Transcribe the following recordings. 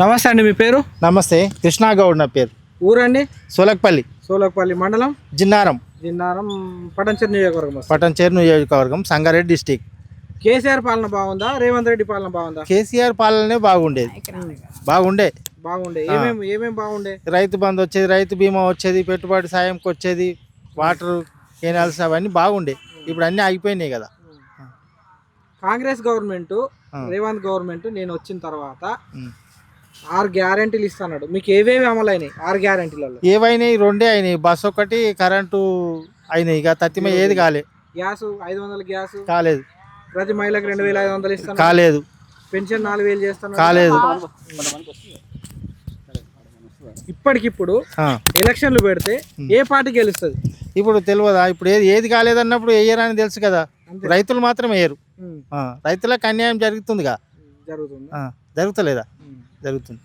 నమస్తే అండి, మీ పేరు? నమస్తే, కృష్ణా గౌడ్ నా పేరు. ఊరండి? సోలక్పల్లి. సోలక్పల్లి మండలం? జిన్నారం. జిన్నారం పటంచెరు నియోజకవర్గం వస్తుంది. పటంచెరు నియోజకవర్గం, సంగారెడ్డి డిస్టిక్. కేసీఆర్ పాలన బాగుందా, రేవంత్ రెడ్డి పాలన బాగుందా? కేసీఆర్ పాలనే బాగుండేది. బాగుండే. ఏమేం బాగుండే? రైతు బంధు వచ్చేది, రైతు బీమా వచ్చేది, పెట్టుబడి సాయంకి వచ్చేది, వాటర్ కెనాల్స్ అవన్నీ బాగుండే. ఇప్పుడు అన్నీ ఆగిపోయినాయి కదా. కాంగ్రెస్ గవర్నమెంట్, రేవంత్ గవర్నమెంట్ నేను వచ్చిన తర్వాత 6 గ్యారెంటీలు ఇస్తున్నాడు. మీకు ఏవేవి అమలైనాయి 6 గ్యారెంటీలలో? ఏవైనాయి? 2 అయినాయి. బస్ ఒకటి, కరెంటు అయినాయి. ఇక తత్తిమ ఏది కాలే. గ్యాస్ 500 గ్యాస్ కాలేదు. ప్రతి మహిళకు 2500 ఇస్తాను. కాలేదు. పెన్షన్ 4000 చేస్తాను. కాలేదు. ఇప్పటికిప్పుడు ఎలక్షన్లు పెడితే ఏ పార్టీ గెలుస్తుంది? ఇప్పుడు తెలియదా? ఇప్పుడు ఏది కాలేదన్నప్పుడు వేయరని తెలుసు కదా. రైతులు మాత్రం వేయరు. రైతులకు అన్యాయం జరుగుతుందిగా. జరుగుతలేదా? జరుగుతుంది.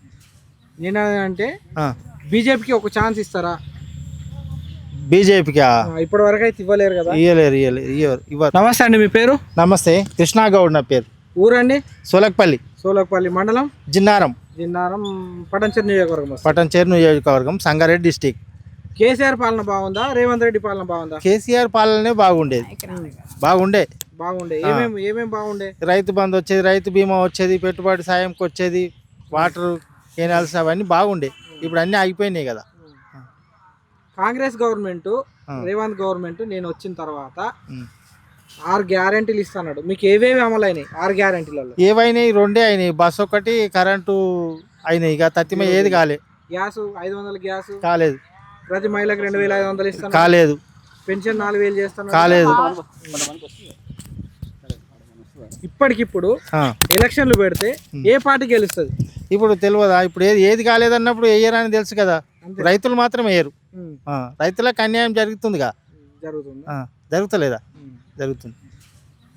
నేను అంటే బీజేపీకి ఒక ఛాన్స్ ఇస్తారా? బీజేపీకి ఇప్పటి వరకు అయితే ఇవ్వలేరు కదా. ఇవ్వరు. నమస్తే అండి, మీ పేరు? నమస్తే, కృష్ణా గౌడ్ నా పేరు. ఊరండి? సోలక్పల్లి. సోలక్పల్లి మండలం? జిన్నారం. జిన్నారం పటంచెరు నియోజకవర్గం వస్తుంది. పటంచెరు నియోజకవర్గం, సంగారెడ్డి డిస్టిక్. కేసీఆర్ పాలన బాగుందా, రేవంత్ రెడ్డి పాలన బాగుందా? కేసీఆర్ పాలనే బాగుండేది. బాగుండే. ఏమేం బాగుండే? రైతు బంధు వచ్చేది, రైతు బీమా వచ్చేది, పెట్టుబడి సాయంకి వచ్చేది, వాటర్ కెనాల్స్ అవన్నీ బాగుండే. ఇప్పుడు అన్నీ ఆగిపోయినాయి కదా. కాంగ్రెస్ గవర్నమెంట్, రేవంత్ గవర్నమెంట్ నేను వచ్చిన తర్వాత 6 గ్యారెంటీలు ఇస్తున్నాడు. మీకు ఏవేవి అమలైనాయి 6 గ్యారెంటీలలో? ఏవైనాయి? 2 అయినాయి. బస్ ఒకటి, కరెంటు అయినాయి. ఇక తత్తిమ ఏది కాలే. గ్యాస్ 500 గ్యాస్ కాలేదు. ప్రతి మహిళకు 2500 ఇస్తాను. కాలేదు. పెన్షన్ 4000 చేస్తాను. కాలేదు. ఇప్పటికిప్పుడు ఎలక్షన్లు పెడితే ఏ పార్టీ గెలుస్తుంది? ఇప్పుడు తెలియదా? ఇప్పుడు ఏది కాలేదన్నప్పుడు వేయరని తెలుసు కదా. రైతులు మాత్రం వేయరు. రైతులకు అన్యాయం జరుగుతుందిగా. జరుగుతలేదా? జరుగుతుంది.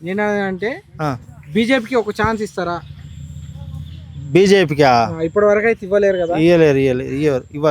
నేను అంటే బీజేపీకి ఒక ఛాన్స్ ఇస్తారా? బీజేపీకి ఇప్పటి వరకు అయితే ఇవ్వలేరు కదా. ఇవ్వరు.